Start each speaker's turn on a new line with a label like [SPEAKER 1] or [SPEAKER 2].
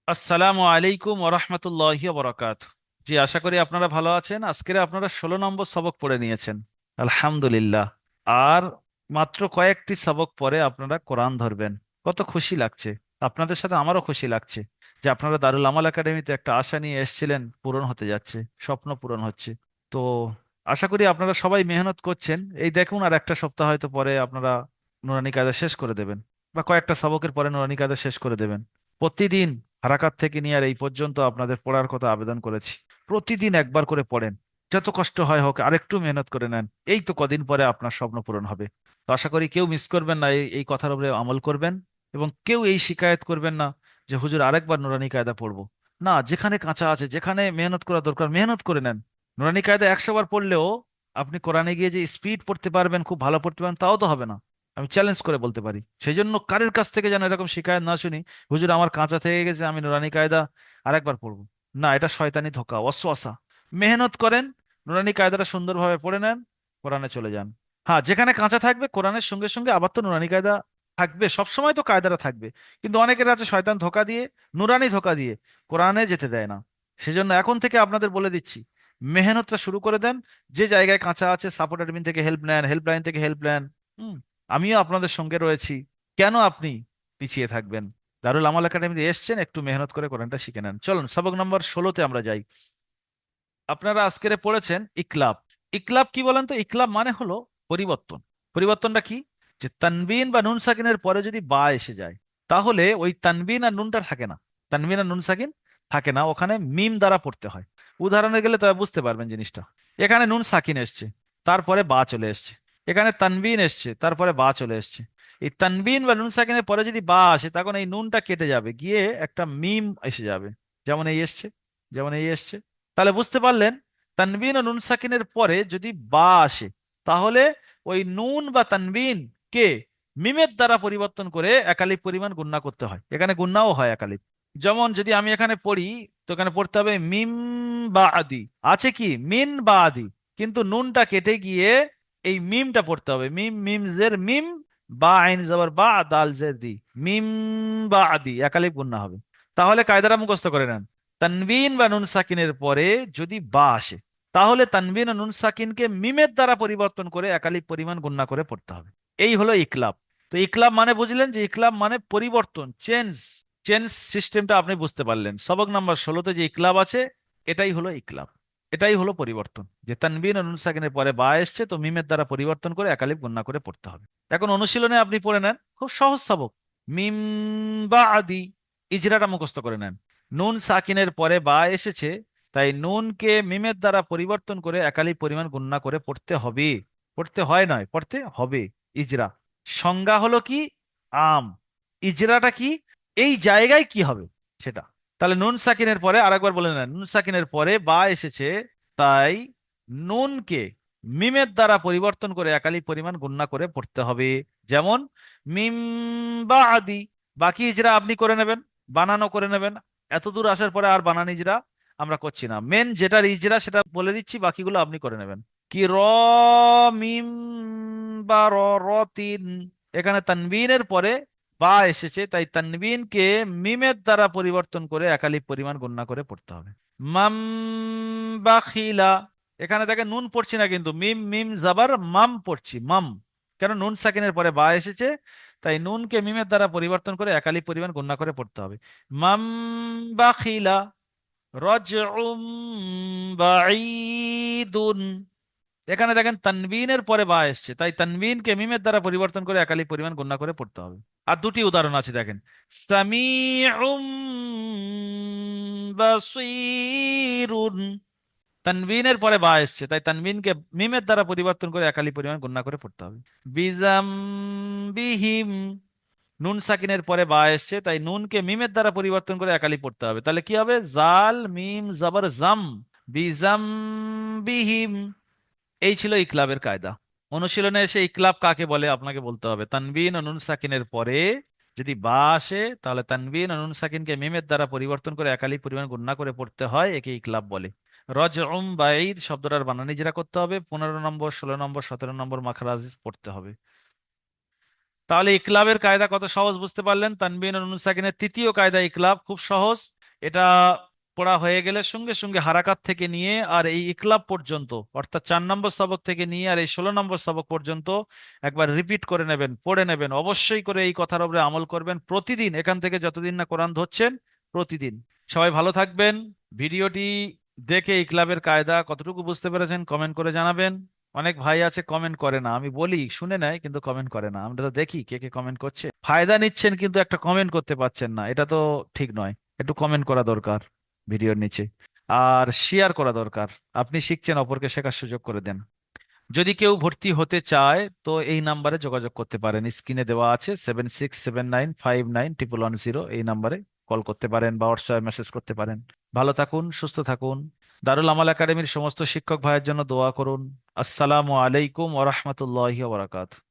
[SPEAKER 1] আসসালামু আলাইকুম ওরহমতুল্লাহি বরকাত। জি, আশা করি আপনারা ভালো আছেন। আজকের আপনারা 16 নম্বর সবক পড়ে নিয়েছেন, আলহামদুলিল্লাহ। আর মাত্র কয়েকটি সবক পরে আপনারা কোরআন ধরবেন। কত খুশি লাগছে! আপনাদের সাথে আমারও খুশি লাগছে যে আপনারা দারুল আমাল একাডেমিতে একটা আশা নিয়ে এসেছিলেন, পূরণ হতে যাচ্ছে, স্বপ্ন পূরণ হচ্ছে। তো আশা করি আপনারা সবাই মেহনত করছেন। এই দেখুন, আর একটা সপ্তাহ হয়তো পরে আপনারা নুরানি কায়দা শেষ করে দেবেন, বা কয়েকটা সবকের পরে নুরানি কায়দা শেষ করে দেবেন। প্রতিদিন হারাকাত থেকে নিয়ে আর এই পর্যন্ত আপনাদের পড়ার কথা আবেদন করেছি, প্রতিদিন একবার করে পড়েন। যত কষ্ট হয় হোক, আরেকটু মেহনত করে নেন। এই তো কদিন পরে আপনার স্বপ্ন পূরণ হবে। তো আশা করি কেউ মিস করবেন না, এই এই কথার উপরে আমল করবেন। এবং কেউ এই শিকায়ত করবেন না যে হুজুর আরেকবার নুরানি কায়দা পড়বো। না, যেখানে কাঁচা আছে, যেখানে মেহনত করা দরকার মেহনত করে নেন। নুরানি কায়দা 100 বার পড়লেও আপনি কোরআনে গিয়ে যে স্পিড পড়তে পারবেন, খুব ভালো পড়তে পারবেন, তাও তো হবে না। আমি চ্যালেঞ্জ করে বলতে পারি। সেই জন্য কারের কাছ থেকে যেন এরকম শিকায়ত না শুনি, হুজুর আমার কাঁচা থেকে গেছে, আমি নুরানি কায়দা আরেকবার পড়বো। না, এটা শয়তানি ধোঁকা, ওয়াসওয়াসা। মেহনত করেন, নুরানি কায়দাটা সুন্দরভাবে পড়ে নেন, কোরআনে চলে যান। হ্যাঁ, যেখানে কাঁচা থাকবে কোরআনের সঙ্গে সঙ্গে আবার তো নুরানি কায়দা থাকবে, সবসময় তো কায়দাটা থাকবে। কিন্তু অনেকের আছে শয়তান ধোঁকা দিয়ে, নুরানি ধোঁকা দিয়ে কোরআনে যেতে দেয় না। সেজন্য এখন থেকে আপনাদের বলে দিচ্ছি, মেহনতটা শুরু করে দেন। যে জায়গায় কাঁচা আছে, সাপোর্ট অ্যাডমিন থেকে হেল্প নেন, হেল্পলাইন থেকে হেল্প নেন। হুম, আমিও আপনাদের সঙ্গে রয়েছি। কেন আপনি পিছিয়ে থাকবেন? দারুল আমাল একাডেমিতে এসছেন, একটু মেহনত করে কোরআনটা শিখে নেন। চলুন সবক নম্বর 16-তে আমরা যাই। আপনারা আজকের পড়েছেন ইকলাব। ইকলাব কি বলেন তো? ইকলাব মানে হলো পরিবর্তন। পরিবর্তনটা কি? যে তানবিন বা নুন সাকিনের পরে যদি বা এসে যায়, তাহলে ওই তানবিন আর নুনটা থাকে না। তানবিন আর নুন সাকিন থাকে না, ওখানে মিম দ্বারা পড়তে হয়। উদাহরণে গেলে তবে বুঝতে পারবেন জিনিসটা। এখানে নুন সাকিন এসছে, তারপরে বা চলে এসছে। এখানে তানবিন এসছে, তারপরে বা চলে এসছে। এই তানবিন বা নুন সাকিনের পরে যদি বা আসে, তখন এই নুনটা কেটে যাবে, গিয়ে একটা মিম এসে যাবে। যেমন এই এসছে, যেমন এই এসছে। তাহলে বুঝতে পারলেন, তানবিন ও নুন সাকিনের পরে যদি বা আসে, তাহলে ওই নুন বা তানবিন কে মিমের দ্বারা পরিবর্তন করে একালিপ পরিমাণ গুণনা করতে হয়। এখানে গুণনাও হয় একালিপ। যেমন যদি আমি এখানে পড়ি, তো এখানে পড়তে হবে মিম বা আদি। আছে কি মিন বা আদি, কিন্তু নুনটা কেটে গিয়ে এই মিমটা পড়তে হবে। মিম মিম জের মিম, বা আইন জবর বা, দাল জের দি। মিম বা আদি একালিপ গুণনা হবে। তাহলে কায়দাটা মুখস্থ করে নেন। তানবিন বা নুন সাকিনের পরে যদি বা আসে, তাহলে তানবিন ও নুন সাকিনকে মিমের দ্বারা পরিবর্তন করে একালিপ পরিমাণ গণনা করে পড়তে হবে। এই হলো ইকলাব। তো ইকলাব মানে বুঝলেন, যে ইকলাব মানে পরিবর্তন, চেঞ্জ। চেঞ্জ সিস্টেমটা আপনি বুঝতে পারলেন। সবক নাম্বার 16-তে যে ইকলাব আছে, এটাই হলো ইকলাব। এটাই হলো পরিবর্তন, যে তানবিন ও নুন সাকিনের পরে বা এসছে, তো মিমের দ্বারা পরিবর্তন করে একালিপ গণনা করে পড়তে হবে। এখন অনুশীলনে আপনি পড়ে নেন, খুব সহজ সবক। মিম বা আদি, ইজরাটা মুখস্থ করে নেন। নুন সাকিনের পরে বা এসেছে, তাই নুনকে মিমের দ্বারা পরিবর্তন করে একালি পরিমাণ গণনা করে পড়তে হবে। পড়তে হয় নয়, পড়তে হবে। ইজরা সংজ্ঞা হলো কি? আম। ইজরাটা কি? এই জায়গায় কি হবে সেটা। তাহলে নুন সাকিনের পরে আরেকবার বলে নেন, নুন সাকিনের পরে বা এসেছে, তাই নুনকে মিমের দ্বারা পরিবর্তন করে একালি পরিমাণ গণনা করে পড়তে হবে। যেমন মিম বা আদি। বাকি ইজরা আপনি করে নেবেন, বানানো করে নেবেন। এত দূর আসার পরে আর বানান ইজরা আমরা করছি না। মেন যেটার ইজরা সেটা বলে দিচ্ছি, বাকিগুলো আপনি করে নেবেন। কি র মিম বা র, র তিন। এখানে তানবিনের পরে বা এসেছে, তাই তানবিনকে মিমের দ্বারা পরিবর্তন করে একালিপ পরিমাণ গণনা করে পড়তে হবে। মাম বা খিলা। এখানে দেখে নুন পড়ছি না, কিন্তু মিম মিম জাবার মাম পড়ছি, মাম। কেন? নুন সাকিনের পরে বা এসেছে, তাই নুনকে মিমের দ্বারা পরিবর্তন করে একালি পরিমাণ গণনা করে পড়তে হবে। মাম বাখিলা রজউম বাঈদুন। এখানে দেখেন তানবিনের পরে বা এসছে, তাই তানবিনকে মিমের দ্বারা পরিবর্তন করে একালি পরিমাণ গণনা করে পড়তে হবে। আর দুটি উদাহরণ আছে দেখেন। সামিউম বাসীরুন। তানবিনের পরে বা এসছে, তাই তানবিনকে মিমের দ্বারা পরিবর্তন করে একালি পরিমাণ গণনা করে পড়তে হবে। বিজাম বিহিম। নুন সাকিনের পরে বা এসছে, তাই নুনকে মিমের দ্বারা পরিবর্তন করে একালি পড়তে হবে। তাহলে কি হবে? জাল মিম জবর জাম, বিজাম বিহিম। এই ছিল ইকলাবের কায়দা। অনুশীলনে এসে ইকলাব কাকে বলে আপনাকে বলতে হবে। তানবিন ও নুন সাকিনের পরে যদি বা আসে, তাহলে তানবিন ও নুন সাকিনকে মিমের দ্বারা পরিবর্তন করে একালি পরিমাণ গণনা করে পড়তে হয়, একে ইকলাব বলে। রজউম বাইদ শব্দটার বানান ইজরা করতে হবে। 15 নম্বর, 16 নম্বর, 17 নম্বর মাখরাজ পড়তে হবে। তাহলে ইকলাবের কায়দা কত সহজ বুঝতে পারলেন। তানবিন ও নুন সাকিনের তৃতীয় কায়দা ইকলাব, খুব সহজ। এটা পড়া হয়ে গেলে সঙ্গে সঙ্গে হারাকাত থেকে নিয়ে আর এই ইকলাব পর্যন্ত, অর্থাৎ 4 নম্বর সবক থেকে নিয়ে আর এই 16 নম্বর সবক পর্যন্ত একবার রিপিট করে নেবেন, পড়ে নেবেন। অবশ্যই করে এই কথার উপরে আমল করবেন প্রতিদিন, এখান থেকে যতদিন না কোরআন ধরছেন প্রতিদিন। সবাই ভালো থাকবেন। ভিডিওটি দেখে ইকলাবের কায়দা কতটুকু বুঝতে পেরেছেন কমেন্ট করে জানাবেন। অনেক ভাই আছে কমেন্ট করে না, আমি বলি শুনে নেয় কিন্তু কমেন্ট করে না। আমরা তো দেখি কে কে কমেন্ট করছে, ফায়দা নিচ্ছেন কিন্তু একটা কমেন্ট করতে পারছেন না, এটা তো ঠিক নয়। একটু কমেন্ট করা দরকার ভিডিওর নিচে, আর শেয়ার করা দরকার। আপনি শিখছেন, অপরকে শেখার সুযোগ করে দেন। যদি কেউ ভর্তি হতে চায় তো এই নাম্বারে যোগাযোগ করতে পারেন, স্ক্রিনে দেওয়া আছে 7679591110, এই নাম্বারে কল করতে পারেন বা হোয়াটসঅ্যাপে মেসেজ করতে পারেন। ভালো থাকুন, সুস্থ থাকুন। দারুল আমাল একাডেমির সমস্ত শিক্ষক ভাইয়ের জন্য দোয়া করুন। আসসালামু আলাইকুম ওয়া রাহমাতুল্লাহি ওয়া বারাকাতুহু।